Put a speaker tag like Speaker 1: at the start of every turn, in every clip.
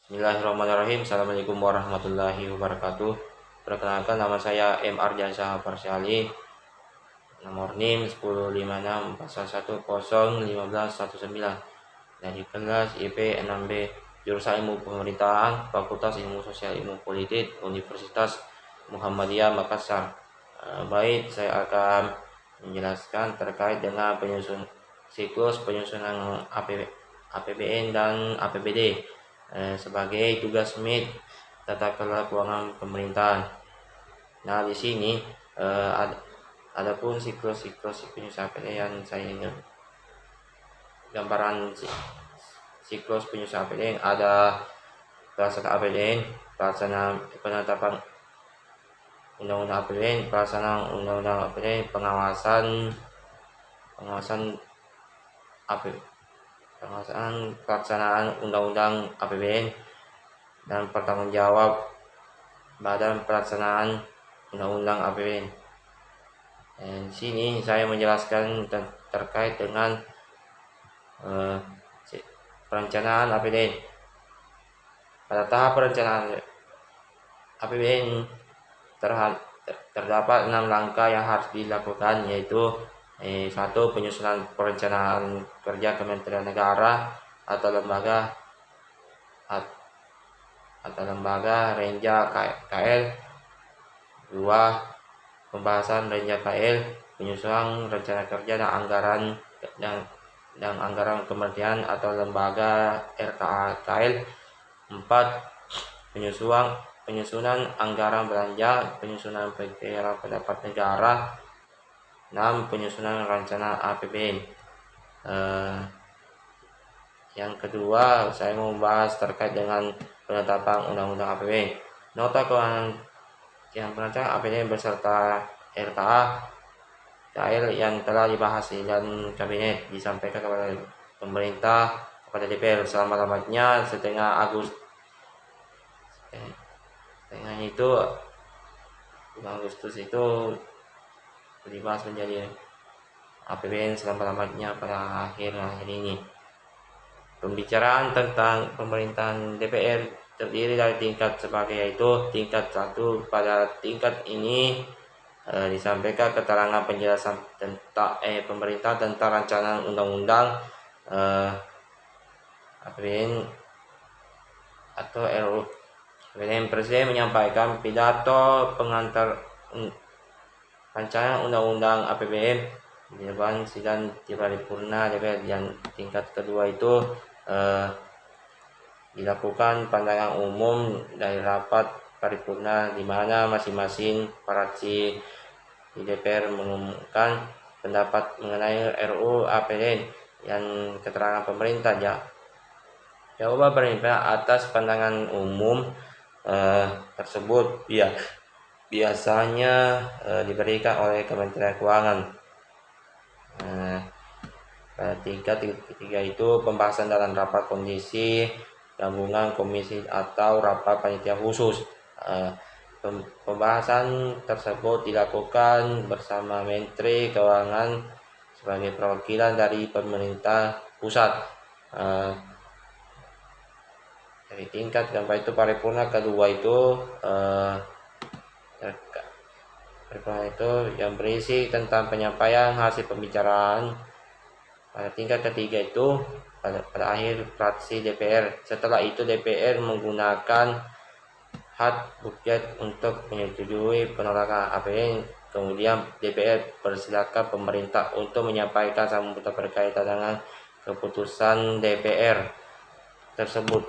Speaker 1: Bismillahirrahmanirrahim. Assalamualaikum warahmatullahi wabarakatuh. Perkenalkan, nama saya M. Ardiansyah Parsyali. Nomor NIM 10614110119 dari kelas IP 6B, jurusan Ilmu Pemerintahan, Fakultas Ilmu Sosial Ilmu Politik, Universitas Muhammadiyah Makassar. Baik, saya akan menjelaskan terkait dengan siklus penyusunan APBN dan APBD sebagai tugas MIT tata kelola keuangan pemerintahan. Nah, di sini adapun siklus penyusunan APBN yang saya ingin gambaran siklus penyusunan APBN ada pelaksanaan APBN, pelaksanaan penetapan undang-undang APBN, pelaksanaan undang-undang APBN, pengawasan pelaksanaan undang-undang APBN, dan pertanggungjawab badan pelaksanaan undang-undang APBN. Dan di sini saya menjelaskan terkait dengan perencanaan APBN. Pada tahap perencanaan APBN terdapat 6 langkah yang harus dilakukan, yaitu 1. Penyusunan perencanaan kerja Kementerian Negara atau lembaga Renja KL. 2. Pembahasan Renja KL, penyusunan rencana kerja dan anggaran kementerian atau lembaga RKA KL. 4. Penyusunan anggaran belanja, penyusunan pengiriman pendapat negara. 6. Penyusunan rencana APBN. Yang kedua, saya mau membahas terkait dengan penetapan undang-undang APBN. Nota keuangan yang perencanaan APBN beserta RKA KL yang telah dibahas dan kabinet disampaikan kepada pemerintah, kepada DPR selama-lamanya setengah Agustus itu dibahas menjadi APBN selama-lamanya pada akhir ini. Pembicaraan tentang pemerintahan DPR terdiri dari tingkat sebagai, yaitu tingkat 1. Pada tingkat ini disampaikan keterangan penjelasan tentang pemerintah tentang rancangan undang-undang APBN atau RUU. Kemudian Presiden menyampaikan pidato pengantar rancangan undang-undang APBN di depan sidang di paripurna DPR. Yang tingkat kedua itu dilakukan pandangan umum dari rapat paripurna, di mana masing-masing fraksi di DPR mengumumkan pendapat mengenai RUU APBN yang keterangan pemerintah. Jawaban pemerintah atas pandangan umum tersebut biasanya diberikan oleh Kementerian Keuangan. Pada tingkat ketiga itu pembahasan dalam rapat kondisi gabungan, komisi atau rapat panitia khusus. Pembahasan tersebut dilakukan bersama Menteri Keuangan sebagai perwakilan dari pemerintah pusat. Dari tingkat keempat itu paripurna kedua itu yang berisi tentang penyampaian hasil pembicaraan. Pada tingkat ketiga itu pada akhir fraksi DPR. Setelah itu DPR menggunakan hak budget untuk menyetujui penolakan APBN. Kemudian DPR persilakan pemerintah untuk menyampaikan sambutan berkaitan dengan keputusan DPR tersebut.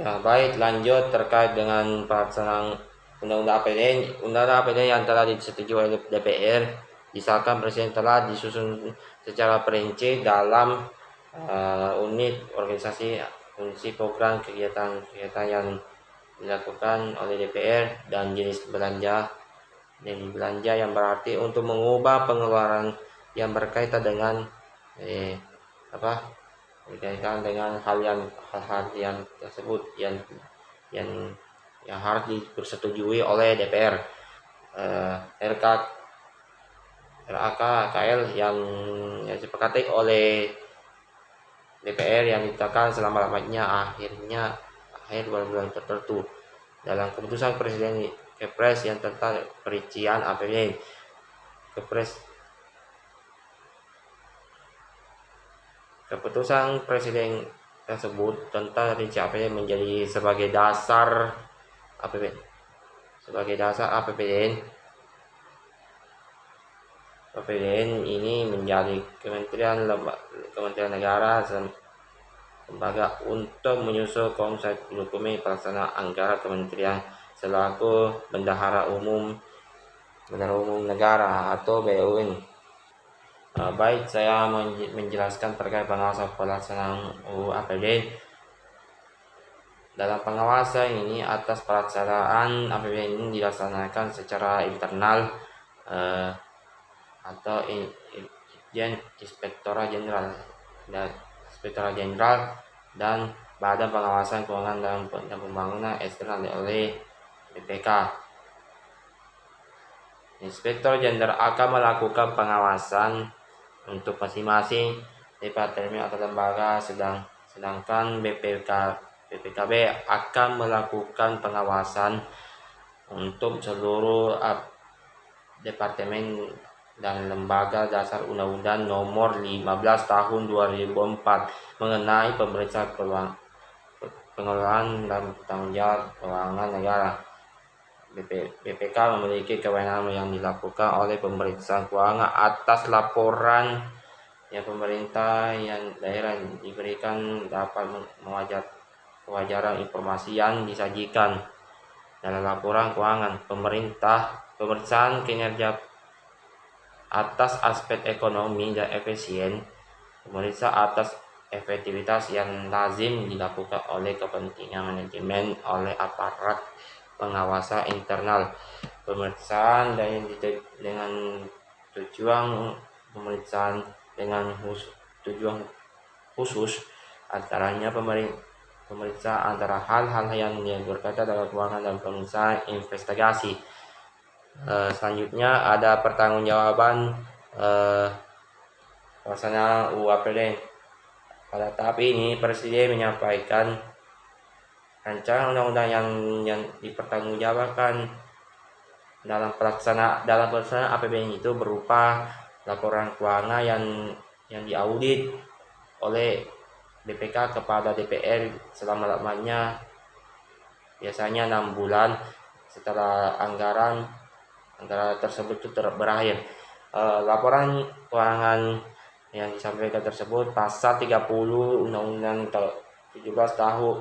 Speaker 1: Baik, lanjut terkait dengan pelaksanaan undang-undang APBN. Undang-undang APBN yang telah disetujui oleh DPR disahkan Presiden telah disusun secara perinci dalam unit organisasi, fungsi, program, kegiatan yang dilakukan oleh DPR, dan jenis belanja yang berarti untuk mengubah pengeluaran yang berkaitan dengan hal yang tersebut yang harus dipersetujui oleh DPR. RAK KL yang disepakati oleh DPR yang ditetapkan selama-lamanya akhir bulan tertentu. Dalam keputusan Presiden Kepres yang tentang perincian APBN, keputusan Presiden tersebut tentang rincian APBN menjadi sebagai dasar APBN. APBN ini menjadi kementerian negara lembaga untuk menyusun konsep dokumen pelaksana anggaran kementerian selaku bendahara umum negara atau BUN. Baik, saya menjelaskan terkait pengawasan pelaksanaan APBN. Dalam pengawasan ini atas pelaksanaan APBN ini dilaksanakan secara internal atau Inspektorat Jenderal dan Badan Pengawasan Keuangan dan Pembangunan Eksternal oleh BPK. Inspektor Jenderal akan melakukan pengawasan untuk masing-masing departemen atau lembaga, sedangkan BPKB akan melakukan pengawasan untuk seluruh departemen dan lembaga dasar Undang-Undang Nomor 15 Tahun 2004 mengenai pemeriksaan pengelolaan dan tanggung jawab keuangan negara. BPK memiliki kewenangan yang dilakukan oleh pemeriksaan keuangan atas laporan yang pemerintah yang daerah diberikan dapat kewajaran informasi yang disajikan dalam laporan keuangan pemerintah. Pemeriksaan kinerja atas aspek ekonomi dan efisien, pemeriksaan atas efektivitas yang lazim dilakukan oleh kepentingan manajemen oleh aparat pengawasan internal. Pemeriksaan dengan tujuan pemeriksaan dengan tujuan khusus, antaranya pemeriksaan antara hal-hal yang berkaitan dengan keuangan dan pemeriksaan investigasi. Selanjutnya ada pertanggungjawaban pelaksanaan APBN. Pada tahap ini Presiden menyampaikan rancangan undang-undang yang dipertanggungjawabkan dalam pelaksanaan APBN itu berupa laporan keuangan yang diaudit oleh BPK kepada DPR selama-lamanya, biasanya 6 bulan setelah anggaran tersebut itu berakhir. Laporan keuangan yang disampaikan tersebut pasal 30 Undang-Undang 17 Tahun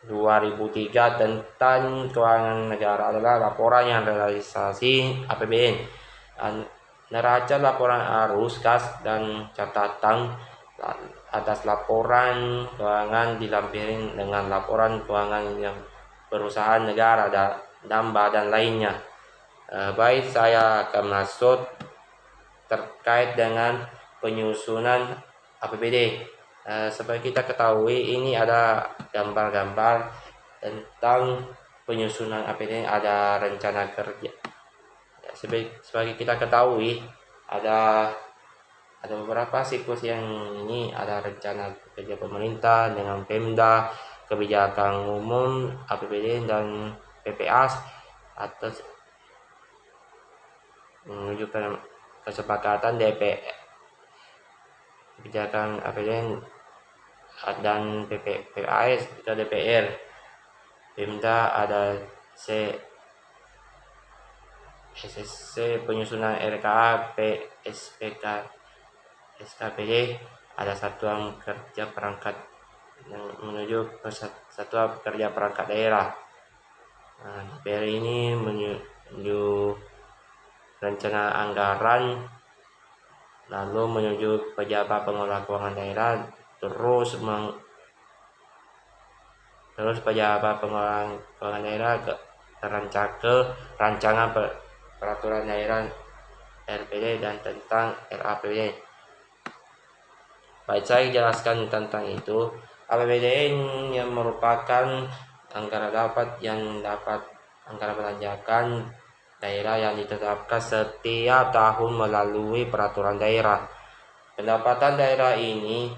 Speaker 1: 2003 tentang keuangan negara adalah laporan yang realisasi APBN. Neraca laporan arus kas dan catatan atas laporan keuangan dilampiri dengan laporan keuangan yang perusahaan negara dan badan lainnya. Baik, saya akan masuk terkait dengan penyusunan APBD. Seperti kita ketahui, ini ada gambar-gambar tentang penyusunan APBD, ada rencana kerja. Sebagai kita ketahui, ada beberapa siklus yang ini, ada rencana kerja pemerintah dengan Pemda, kebijakan umum, APBD dan PPA atas menunjukkan kesepakatan DPR, kebijakan APBN dan PPAS atau DPR. Pemda ada SSC penyusunan RKA, PSPK, SKPD, ada satuan kerja perangkat yang menuju ke satuan kerja perangkat daerah. DPR ini menuju rencana anggaran, lalu menuju pejabat pengelola keuangan daerah, terus pejabat pengelola keuangan daerah ke rancangan peraturan daerah RPD dan tentang RAPBD. Baik, saya jelaskan tentang itu. APBD yang merupakan anggaran belanjakan daerah yang ditetapkan setiap tahun melalui peraturan daerah. Pendapatan daerah ini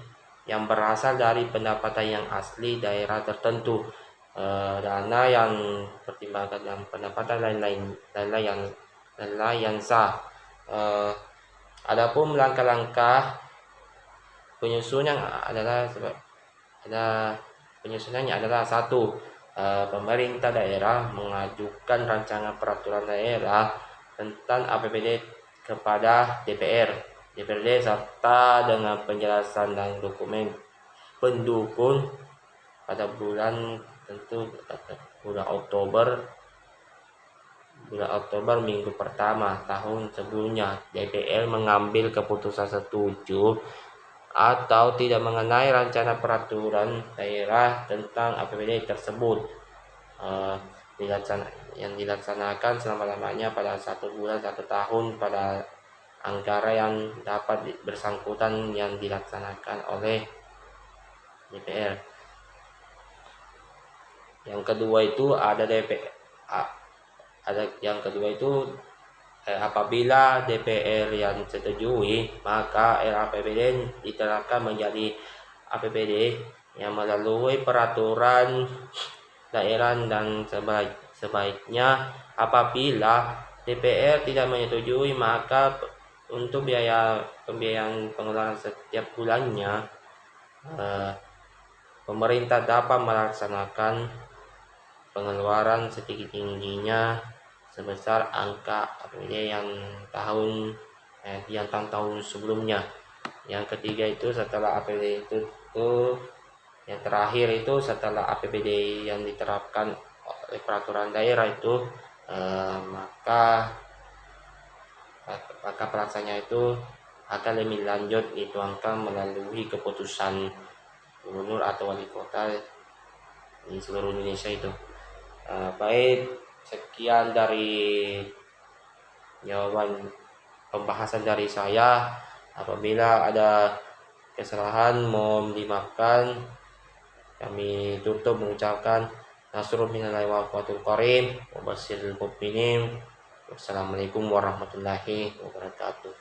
Speaker 1: yang berasal dari pendapatan yang asli daerah tertentu, dana yang pertimbangkan dan pendapatan lain-lain yang sah. Adapun langkah-langkah penyusunannya adalah satu, pemerintah daerah mengajukan rancangan peraturan daerah tentang APBD kepada DPRD serta dengan penjelasan dan dokumen pendukung pada bulan Oktober minggu pertama tahun sebelumnya. DPR mengambil keputusan setuju atau tidak mengenai rancangan peraturan daerah tentang APBD tersebut, yang dilaksanakan selama-lamanya pada 1 bulan 1 tahun pada anggaran yang dapat bersangkutan yang dilaksanakan oleh DPR. Yang kedua itu apabila DPR yang setujui, maka RAPBD diterapkan menjadi APBD yang melalui peraturan daerah, dan sebaiknya apabila DPR tidak menyetujui, maka untuk pembiayaan pengeluaran setiap bulannya, pemerintah dapat melaksanakan pengeluaran setinggi-tingginya sebesar angka APBD yang tahun sebelumnya. Yang ketiga itu setelah APBD itu yang terakhir itu setelah APBD yang diterapkan oleh peraturan daerah itu, maka pelaksanaannya itu akan lebih lanjut dituangkan melalui keputusan gubernur atau wali kota di seluruh Indonesia itu. Baik, sekian dari jawaban pembahasan dari saya. Apabila ada kesalahan mohon dimaafkan. Kami tutup mengucapkan nasrul minallahi wa fatul qarim wa basyiril mu'minin. Wassalamualaikum warahmatullahi wabarakatuh.